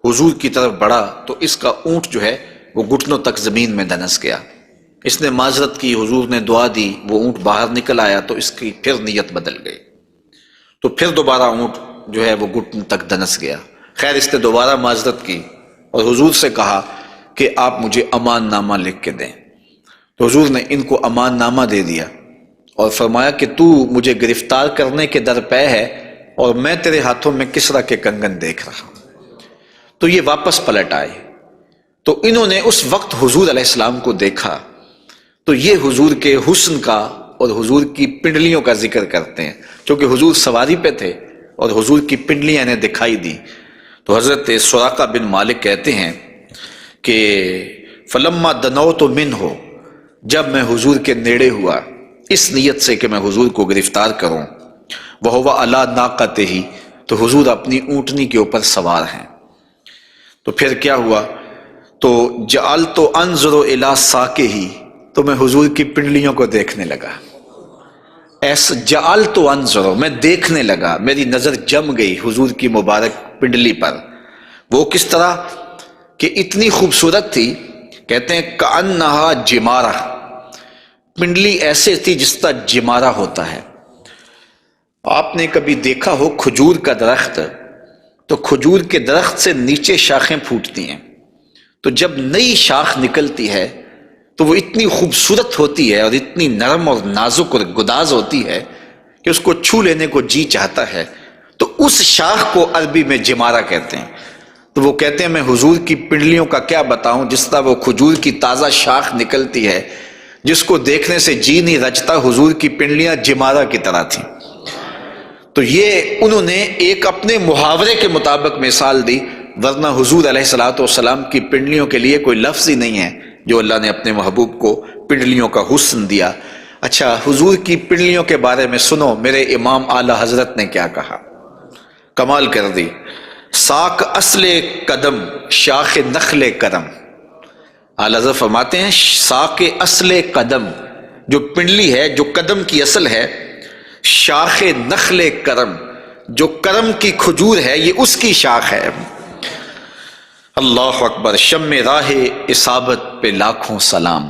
حضور کی طرف بڑھا تو اس کا اونٹ جو ہے وہ گھٹنوں تک زمین میں دنس گیا۔ اس نے معذرت کی، حضور نے دعا دی، وہ اونٹ باہر نکل آیا تو اس کی پھر نیت بدل گئی، تو پھر دوبارہ اونٹ جو ہے وہ گھٹن تک دنس گیا۔ خیر اس نے دوبارہ معذرت کی اور حضور سے کہا کہ آپ مجھے امان نامہ لکھ کے دیں۔ تو حضور نے ان کو امان نامہ دے دیا اور فرمایا کہ تو مجھے گرفتار کرنے کے در پے ہے اور میں تیرے ہاتھوں میں کسرا کے کنگن دیکھ رہا ہوں۔ تو یہ واپس پلٹ آئے تو انہوں نے اس وقت حضور علیہ السلام کو دیکھا تو یہ حضور کے حسن کا اور حضور کی پنڈلیوں کا ذکر کرتے ہیں، کیونکہ حضور سواری پہ تھے اور حضور کی پنڈلیاں انہیں دکھائی دی۔ تو حضرت سراقہ بن مالک کہتے ہیں کہ فلما دنوت منہ، جب میں حضور کے نیڑے ہوا اس نیت سے کہ میں حضور کو گرفتار کروں، وہو علی ناقتہ، تو حضور اپنی اونٹنی کے اوپر سوار ہیں۔ تو پھر کیا ہوا؟ تو جعلت انظر الی ساقہ، تو میں حضور کی پنڈلیوں کو دیکھنے لگا۔ ایسا جعلت انظر، میں دیکھنے لگا، میری نظر جم گئی حضور کی مبارک پنڈلی پر۔ وہ کس طرح کہ اتنی خوبصورت تھی، کہتے ہیں کأنہا جمارہ، پنڈلی ایسے تھی جس طرح جمارہ ہوتا ہے۔ آپ نے کبھی دیکھا ہو کھجور کا درخت، تو کھجور کے درخت سے نیچے شاخیں پھوٹتی ہیں، تو جب نئی شاخ نکلتی ہے تو وہ اتنی خوبصورت ہوتی ہے اور اتنی نرم اور نازک اور گداز ہوتی ہے کہ اس کو چھو لینے کو جی چاہتا ہے۔ تو اس شاخ کو عربی میں جمارہ کہتے ہیں۔ تو وہ کہتے ہیں میں حضور کی پنڈلیوں کا کیا بتاؤں، جس طرح وہ کھجور کی تازہ شاخ نکلتی ہے جس کو دیکھنے سے جی نہیں رجتا، حضور کی پنڈلیاں جمارہ کی طرح تھیں۔ تو یہ انہوں نے ایک اپنے محاورے کے مطابق مثال دی، ورنہ حضور علیہ الصلوۃ والسلام کی پنڈلیوں کے لیے کوئی لفظ ہی نہیں ہے جو اللہ نے اپنے محبوب کو پنڈلیوں کا حسن دیا۔ اچھا حضور کی پنڈلیوں کے بارے میں سنو میرے امام اعلی حضرت نے کیا کہا، کمال کر دی۔ ساق اصل قدم شاخ نخل کرم، اعلی حضرت فرماتے ہیں ساق اصل قدم، جو پنڈلی ہے، جو قدم کی اصل ہے، شاخ نخل کرم، جو کرم کی کھجور ہے یہ اس کی شاخ ہے۔ اللہ اکبر، شم راہ اصابت پہ لاکھوں سلام۔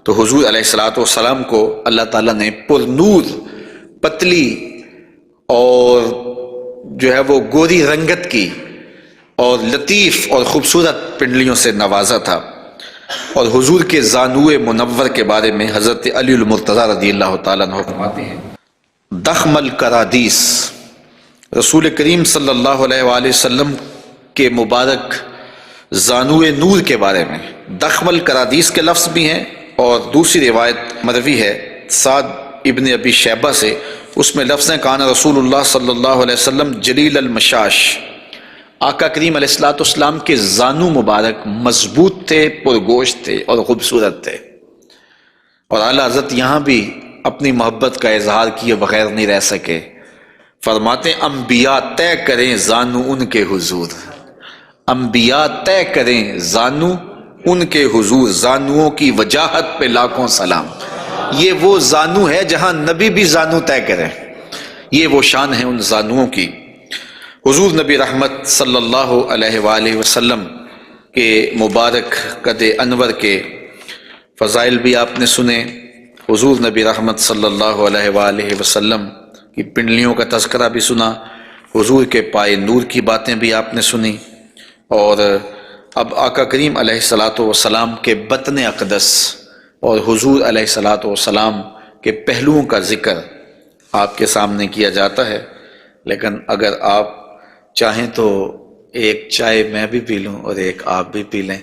تو حضور علیہ الصلوۃ والسلام کو اللہ تعالیٰ نے پر نور، پتلی اور جو ہے وہ گوری رنگت کی اور لطیف اور خوبصورت پنڈلیوں سے نوازا تھا۔ اور حضور کے زانوئے منور کے بارے میں حضرت علی المرتضیٰ رضی اللہ تعالیٰ عنہ فرماتے ہیں دخم الکرادیس، رسول کریم صلی اللہ علیہ وآلہ وسلم کے مبارک زانوئے نور کے بارے میں دخم الکرادیس کے لفظ بھی ہیں، اور دوسری روایت مروی ہے سعد ابن ابی شیبہ سے، اس میں لفظ ہیں کان رسول اللہ صلی اللہ علیہ وسلم جلیل المشاش، آقا کریم علیہ الصلوۃ والسلام کے زانو مبارک مضبوط تھے، پرگوشت تھے اور خوبصورت تھے۔ اور اعلیٰ حضرت یہاں بھی اپنی محبت کا اظہار کیے بغیر نہیں رہ سکے، فرماتے ہیں انبیاء طے کریں زانو ان کے حضور، انبیاء طے کریں زانو ان کے حضور زانوؤں کی وجاہت پہ لاکھوں سلام۔ یہ وہ زانو ہے جہاں نبی بھی زانو طے کرے، یہ وہ شان ہے ان زانوؤں کی۔ حضور نبی رحمت صلی اللہ علیہ وآلہ وسلم کے مبارک قد انور کے فضائل بھی آپ نے سنے، حضور نبی رحمت صلی اللہ علیہ وآلہ وسلم کی پنڈلیوں کا تذکرہ بھی سنا، حضور کے پائے نور کی باتیں بھی آپ نے سنی، اور اب آقا کریم علیہ الصلاۃ والسلام کے بطن اقدس اور حضور علیہ الصلاۃ والسلام کے پہلوؤں کا ذکر آپ کے سامنے کیا جاتا ہے۔ لیکن اگر آپ چاہیں تو ایک چائے میں بھی پی لوں اور ایک آپ بھی پی لیں۔